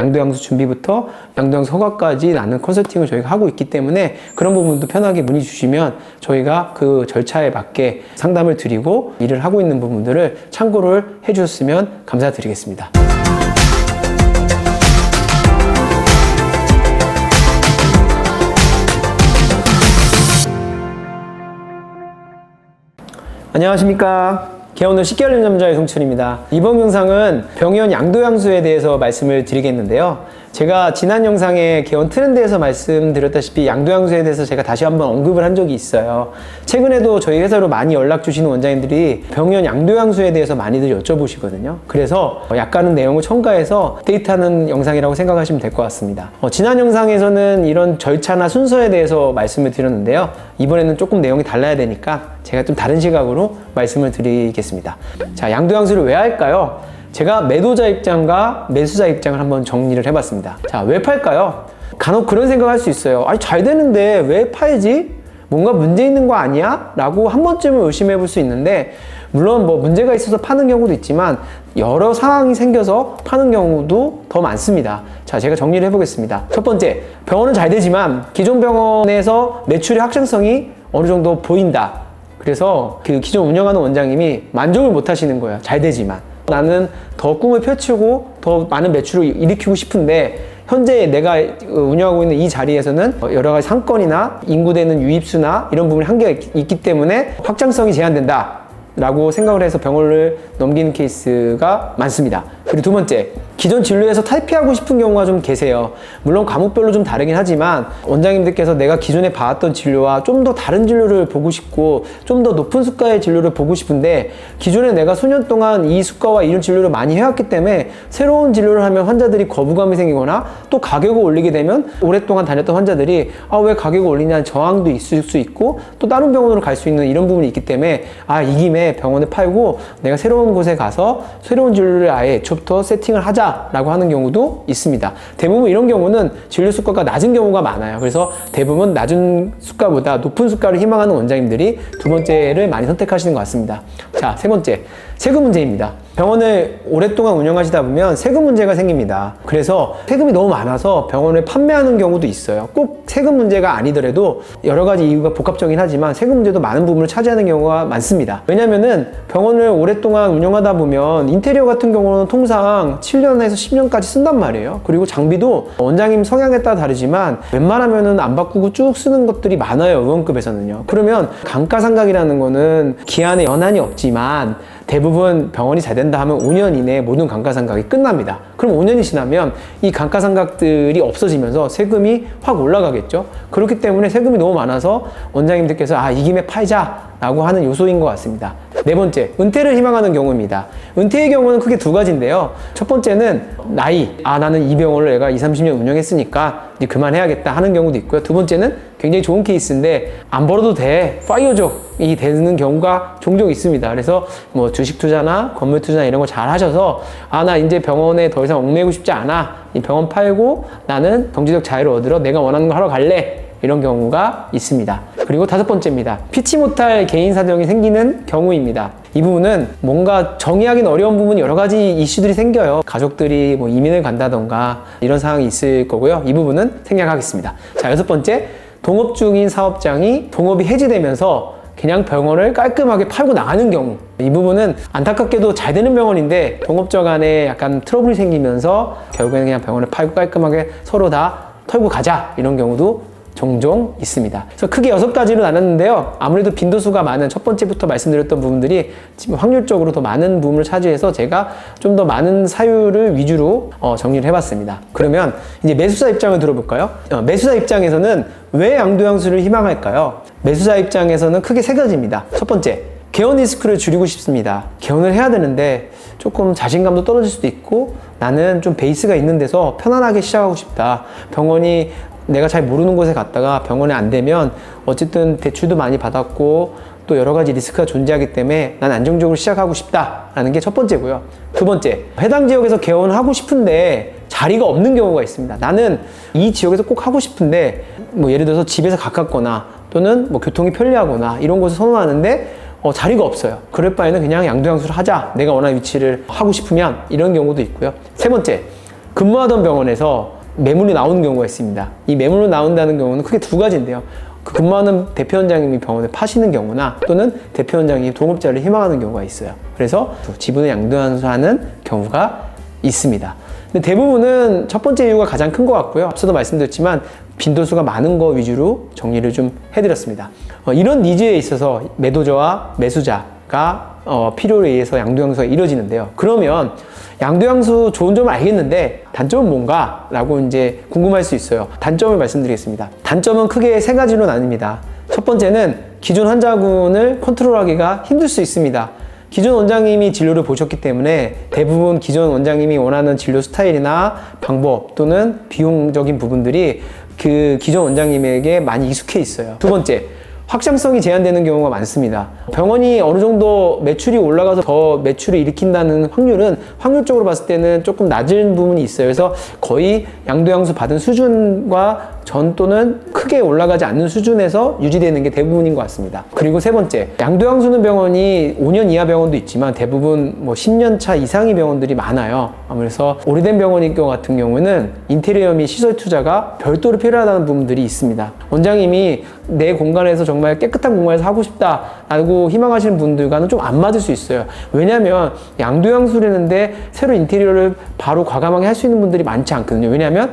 양도양수 준비부터 양도양수 허가까지 나는 컨설팅을 저희가 하고 있기 때문에 그런 부분도 편하게 문의 주시면 저희가 그 절차에 맞게 상담을 드리고 일을 하고 있는 부분들을 참고를 해주셨으면 감사드리겠습니다. 안녕하십니까. 개원후 10개월 남자의 송철입니다. 이번 영상은 병원 양도양수에 대해서 말씀을 드리겠는데요. 제가 지난 영상에 개원 트렌드에서 말씀드렸다시피 양도양수에 대해서 제가 다시 한번 언급을 한 적이 있어요. 최근에도 저희 회사로 많이 연락 주시는 원장님들이 병원 양도양수에 대해서 많이들 여쭤보시거든요. 그래서 약간은 내용을 첨가해서 데이트하는 영상이라고 생각하시면 될 것 같습니다. 지난 영상에서는 이런 절차나 순서에 대해서 말씀을 드렸는데요. 이번에는 조금 내용이 달라야 되니까 제가 좀 다른 시각으로 말씀을 드리겠습니다. 자, 양도양수를 왜 할까요? 제가 매도자 입장과 매수자 입장을 한번 정리를 해봤습니다. 자, 왜 팔까요? 간혹 그런 생각할 수 있어요. 아니, 잘 되는데 왜 팔지? 뭔가 문제 있는 거 아니야? 라고 한 번쯤은 의심해 볼 수 있는데, 물론 뭐 문제가 있어서 파는 경우도 있지만 여러 상황이 생겨서 파는 경우도 더 많습니다. 자, 제가 정리를 해보겠습니다. 첫 번째, 병원은 잘 되지만 기존 병원에서 매출의 확장성이 어느 정도 보인다. 그래서 그 기존 운영하는 원장님이 만족을 못 하시는 거예요. 잘 되지만. 나는 더 꿈을 펼치고 더 많은 매출을 일으키고 싶은데 현재 내가 운영하고 있는 이 자리에서는 여러 가지 상권이나 인구되는 유입수나 이런 부분이 한계가 있기 때문에 확장성이 제한된다 라고 생각을 해서 병원을 넘기는 케이스가 많습니다. 그리고 두 번째, 기존 진료에서 탈피하고 싶은 경우가 좀 계세요. 물론 과목별로 좀 다르긴 하지만 원장님들께서 내가 기존에 봐왔던 진료와 좀 더 다른 진료를 보고 싶고 좀 더 높은 수가의 진료를 보고 싶은데 기존에 내가 수년 동안 이 수가와 이런 진료를 많이 해왔기 때문에 새로운 진료를 하면 환자들이 거부감이 생기거나 또 가격을 올리게 되면 오랫동안 다녔던 환자들이 왜 가격을 올리냐는 저항도 있을 수 있고 또 다른 병원으로 갈 수 있는 이런 부분이 있기 때문에 이 김에 병원을 팔고 내가 새로운 곳에 가서 새로운 진료를 아예 애초부터 세팅을 하자라고 하는 경우도 있습니다. 대부분 이런 경우는 진료 수가가 낮은 경우가 많아요. 그래서 대부분 낮은 수가보다 높은 수가를 희망하는 원장님들이 두 번째를 많이 선택하시는 것 같습니다. 자, 세 번째, 세금 문제입니다. 병원을 오랫동안 운영하시다 보면 세금 문제가 생깁니다. 그래서 세금이 너무 많아서 병원을 판매하는 경우도 있어요. 꼭 세금 문제가 아니더라도 여러 가지 이유가 복합적이긴 하지만 세금 문제도 많은 부분을 차지하는 경우가 많습니다. 왜냐면은 병원을 오랫동안 운영하다 보면 인테리어 같은 경우는 통상 7년에서 10년까지 쓴단 말이에요. 그리고 장비도 원장님 성향에 따라 다르지만 웬만하면은 안 바꾸고 쭉 쓰는 것들이 많아요. 의원급에서는요. 그러면 감가상각이라는 거는 기한에 연한이 없지만 대부분 병원이 잘 된다 하면 5년 이내에 모든 감가상각이 끝납니다. 그럼 5년이 지나면 이 감가상각들이 없어지면서 세금이 확 올라가겠죠. 그렇기 때문에 세금이 너무 많아서 원장님들께서 이 김에 팔자 라고 하는 요소인 것 같습니다. 네 번째, 은퇴를 희망하는 경우입니다. 은퇴의 경우는 크게 두 가지인데요. 첫 번째는 나이, 나는 이 병원을 내가 20, 30년 운영했으니까 이제 그만해야겠다 하는 경우도 있고요. 두 번째는 굉장히 좋은 케이스인데 안 벌어도 돼, 파이어족이 되는 경우가 종종 있습니다. 그래서 뭐 주식 투자나 건물 투자나 이런 거 잘 하셔서 나 이제 병원에 더 이상 얽매이고 싶지 않아, 이 병원 팔고 나는 경제적 자유를 얻으러 내가 원하는 거 하러 갈래, 이런 경우가 있습니다. 그리고 다섯 번째입니다. 피치 못할 개인 사정이 생기는 경우입니다. 이 부분은 뭔가 정의하기는 어려운 부분이 여러 가지 이슈들이 생겨요. 가족들이 뭐 이민을 간다던가 이런 상황이 있을 거고요. 이 부분은 생략하겠습니다. 자, 여섯 번째, 동업 중인 사업장이 동업이 해지되면서 그냥 병원을 깔끔하게 팔고 나가는 경우. 이 부분은 안타깝게도 잘 되는 병원인데 동업자 간에 약간 트러블이 생기면서 결국에는 그냥 병원을 팔고 깔끔하게 서로 다 털고 가자, 이런 경우도 종종 있습니다. 그래서 크게 6가지로 나눴는데요. 아무래도 빈도수가 많은 첫 번째부터 말씀드렸던 부분들이 지금 확률적으로 더 많은 부분을 차지해서 제가 좀 더 많은 사유를 위주로 정리를 해봤습니다. 그러면 이제 매수자 입장을 들어볼까요? 매수자 입장에서는 왜 양도양수를 희망할까요? 매수자 입장에서는 크게 3가지입니다. 첫 번째, 개원 리스크를 줄이고 싶습니다. 개원을 해야 되는데 조금 자신감도 떨어질 수도 있고 나는 좀 베이스가 있는 데서 편안하게 시작하고 싶다. 병원이 내가 잘 모르는 곳에 갔다가 병원에 안 되면 어쨌든 대출도 많이 받았고 또 여러 가지 리스크가 존재하기 때문에 난 안정적으로 시작하고 싶다라는 게 첫 번째고요. 두 번째, 해당 지역에서 개원을 하고 싶은데 자리가 없는 경우가 있습니다. 나는 이 지역에서 꼭 하고 싶은데 뭐 예를 들어서 집에서 가깝거나 또는 뭐 교통이 편리하거나 이런 곳을 선호하는데 자리가 없어요. 그럴 바에는 그냥 양도양수를 하자, 내가 원하는 위치를 하고 싶으면, 이런 경우도 있고요. 세 번째, 근무하던 병원에서 매물이 나오는 경우가 있습니다. 이 매물로 나온다는 경우는 크게 두 가지인데요. 그 근무하는 대표원장님이 병원을 파시는 경우나 또는 대표원장이 동업자를 희망하는 경우가 있어요. 그래서 지분을 양도양수하는 경우가 있습니다. 근데 대부분은 첫 번째 이유가 가장 큰 것 같고요. 앞서도 말씀드렸지만 빈도수가 많은 거 위주로 정리를 좀 해드렸습니다. 이런 니즈에 있어서 매도자와 매수자가 필요에 의해서 양도양수가 이루어지는데요. 그러면 양도양수 좋은 점을 알겠는데 단점은 뭔가? 라고 이제 궁금할 수 있어요. 단점을 말씀드리겠습니다. 단점은 크게 세 가지로 나뉩니다. 첫 번째는 기존 환자군을 컨트롤하기가 힘들 수 있습니다. 기존 원장님이 진료를 보셨기 때문에 대부분 기존 원장님이 원하는 진료 스타일이나 방법 또는 비용적인 부분들이 그 기존 원장님에게 많이 익숙해 있어요. 두 번째, 확장성이 제한되는 경우가 많습니다. 병원이 어느 정도 매출이 올라가서 더 매출을 일으킨다는 확률은 확률적으로 봤을 때는 조금 낮은 부분이 있어요. 그래서 거의 양도양수 받은 수준과 전 또는 크게 올라가지 않는 수준에서 유지되는 게 대부분인 것 같습니다. 그리고 세 번째, 양도양수는 병원이 5년 이하 병원도 있지만 대부분 뭐 10년 차 이상의 병원들이 많아요. 그래서 오래된 병원인 경우 같은 경우는 인테리어 및 시설 투자가 별도로 필요하다는 부분들이 있습니다. 원장님이 내 공간에서 정말 깨끗한 공간에서 하고 싶다라고 희망하시는 분들과는 좀 안 맞을 수 있어요. 왜냐하면 양도양수라는데 새로 인테리어를 바로 과감하게 할 수 있는 분들이 많지 않거든요. 왜냐하면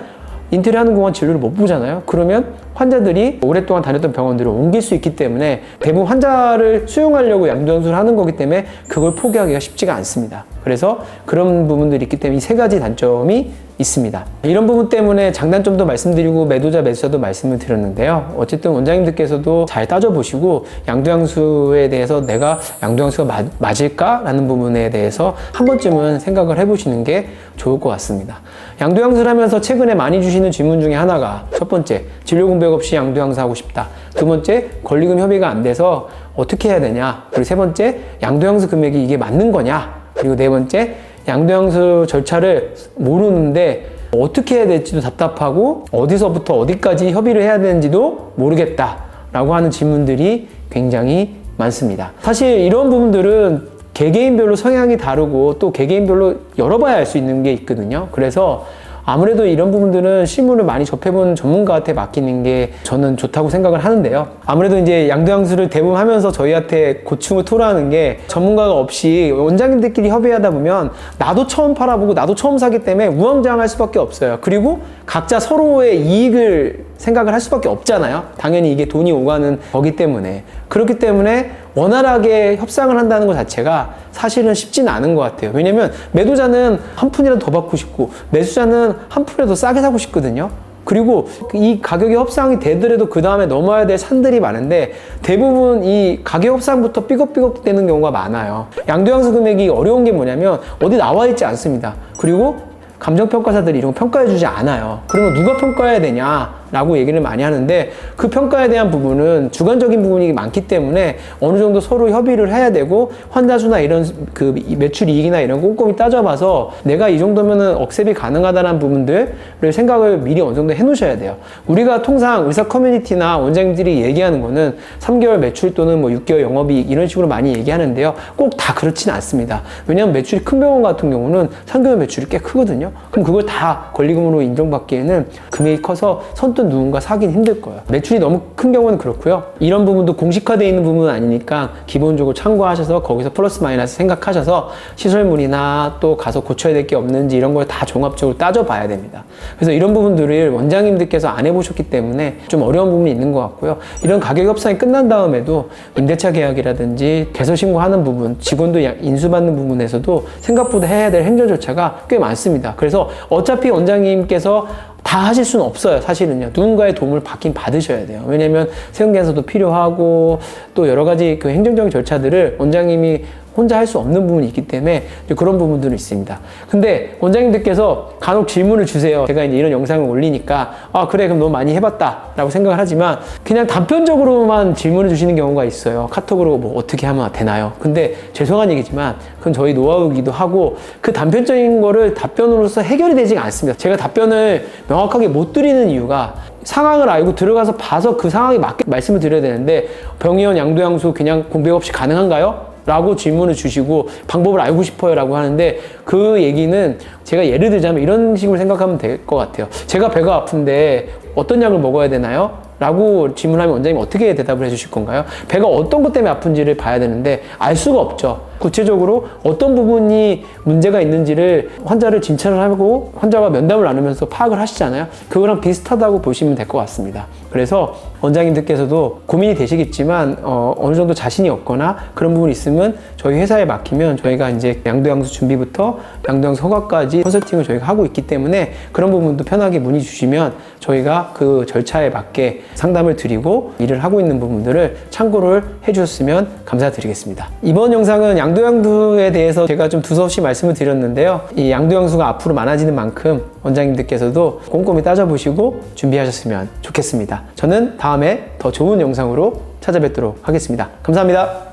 인테리어 하는 동안 진료를 못 보잖아요. 그러면 환자들이 오랫동안 다녔던 병원들을 옮길 수 있기 때문에 대부분 환자를 수용하려고 양도양수를 하는 거기 때문에 그걸 포기하기가 쉽지가 않습니다. 그래서 그런 부분들이 있기 때문에 이 세 가지 단점이 있습니다. 이런 부분 때문에 장단점도 말씀드리고 매도자 매수자도 말씀을 드렸는데요. 어쨌든 원장님들께서도 잘 따져보시고 양도양수에 대해서 내가 양도양수가 맞을까라는 부분에 대해서 한 번쯤은 생각을 해보시는 게 좋을 것 같습니다. 양도양수를 하면서 최근에 많이 주시는 질문 중에 하나가 첫 번째, 진료 공백 없이 양도양수 하고 싶다. 두 번째, 권리금 협의가 안 돼서 어떻게 해야 되냐. 그리고 세 번째, 양도양수 금액이 이게 맞는 거냐. 그리고 네 번째, 양도양수 절차를 모르는데 어떻게 해야 될지도 답답하고 어디서부터 어디까지 협의를 해야 되는지도 모르겠다라고 하는 질문들이 굉장히 많습니다. 사실 이런 부분들은 개개인별로 성향이 다르고 또 개개인별로 열어봐야 알 수 있는 게 있거든요. 그래서 아무래도 이런 부분들은 실무를 많이 접해본 전문가한테 맡기는 게 저는 좋다고 생각을 하는데요. 아무래도 이제 양도양수를 대부분 하면서 저희한테 고충을 토로하는 게 전문가가 없이 원장님들끼리 협의하다 보면 나도 처음 팔아보고 나도 처음 사기 때문에 우왕좌왕할 수밖에 없어요. 그리고 각자 서로의 이익을 생각을 할 수밖에 없잖아요. 당연히 이게 돈이 오가는 거기 때문에. 그렇기 때문에 원활하게 협상을 한다는 것 자체가 사실은 쉽지는 않은 것 같아요. 왜냐면 매도자는 한 푼이라도 더 받고 싶고 매수자는 한 푼이라도 더 싸게 사고 싶거든요. 그리고 이 가격의 협상이 되더라도 그 다음에 넘어야 될 산들이 많은데 대부분 이 가격 협상부터 삐걱삐걱 되는 경우가 많아요. 양도양수 금액이 어려운 게 뭐냐면 어디 나와 있지 않습니다. 그리고 감정평가사들이 이런 거 평가해주지 않아요. 그러면 누가 평가해야 되냐? 라고 얘기를 많이 하는데 그 평가에 대한 부분은 주관적인 부분이 많기 때문에 어느 정도 서로 협의를 해야 되고 환자 수나 이런 그 매출 이익이나 이런 거 꼼꼼히 따져봐서 내가 이 정도면은 억셉이 가능하다는 부분들을 생각을 미리 어느 정도 해 놓으셔야 돼요. 우리가 통상 의사 커뮤니티나 원장님들이 얘기하는 거는 3개월 매출 또는 뭐 6개월 영업이익 이런 식으로 많이 얘기하는데요. 꼭 다 그렇지는 않습니다. 왜냐하면 매출이 큰 병원 같은 경우는 3개월 매출이 꽤 크거든요. 그럼 그걸 다 권리금으로 인정받기에는 금액이 커서 선뜻 누군가 사긴 힘들 거예요. 매출이 너무 큰 경우는 그렇고요. 이런 부분도 공식화되어 있는 부분은 아니니까 기본적으로 참고하셔서 거기서 플러스 마이너스 생각하셔서 시설물이나 또 가서 고쳐야 될 게 없는지 이런 걸 다 종합적으로 따져봐야 됩니다. 그래서 이런 부분들을 원장님들께서 안 해보셨기 때문에 좀 어려운 부분이 있는 것 같고요. 이런 가격 협상이 끝난 다음에도 임대차 계약이라든지 개설 신고하는 부분, 직원도 인수받는 부분에서도 생각보다 해야 될 행정 절차가 꽤 많습니다. 그래서 어차피 원장님께서 다 하실 수는 없어요. 사실은요. 누군가의 도움을 받긴 받으셔야 돼요. 왜냐면 세금계산서도 필요하고 또 여러 가지 그 행정적인 절차들을 원장님이 혼자 할 수 없는 부분이 있기 때문에 그런 부분들은 있습니다. 근데 원장님들께서 간혹 질문을 주세요. 제가 이제 이런 영상을 올리니까 아 그래 그럼 너무 많이 해봤다 라고 생각을 하지만 그냥 단편적으로만 질문을 주시는 경우가 있어요. 카톡으로 뭐 어떻게 하면 되나요? 근데 죄송한 얘기지만 그건 저희 노하우이기도 하고 그 단편적인 거를 답변으로서 해결이 되지가 않습니다. 제가 답변을 명확하게 못 드리는 이유가 상황을 알고 들어가서 봐서 그 상황에 맞게 말씀을 드려야 되는데 병의원 양도양수 그냥 공백 없이 가능한가요? 라고 질문을 주시고 방법을 알고 싶어요 라고 하는데, 그 얘기는 제가 예를 들자면 이런 식으로 생각하면 될 것 같아요. 제가 배가 아픈데 어떤 약을 먹어야 되나요? 라고 질문하면 원장님 어떻게 대답을 해주실 건가요? 배가 어떤 것 때문에 아픈지를 봐야 되는데 알 수가 없죠. 구체적으로 어떤 부분이 문제가 있는지를 환자를 진찰을 하고 환자와 면담을 나누면서 파악을 하시잖아요. 그거랑 비슷하다고 보시면 될 것 같습니다. 그래서 원장님들께서도 고민이 되시겠지만 어느 정도 자신이 없거나 그런 부분이 있으면 저희 회사에 맡기면 저희가 이제 양도양수 준비부터 양도양수 허가까지 컨설팅을 저희가 하고 있기 때문에 그런 부분도 편하게 문의 주시면 저희가 그 절차에 맞게 상담을 드리고 일을 하고 있는 부분들을 참고를 해주셨으면 감사드리겠습니다. 이번 영상은 양도양수에 대해서 제가 좀 두서없이 말씀을 드렸는데요. 이 양도양수가 앞으로 많아지는 만큼 원장님들께서도 꼼꼼히 따져보시고 준비하셨으면 좋겠습니다. 저는 다음에 더 좋은 영상으로 찾아뵙도록 하겠습니다. 감사합니다.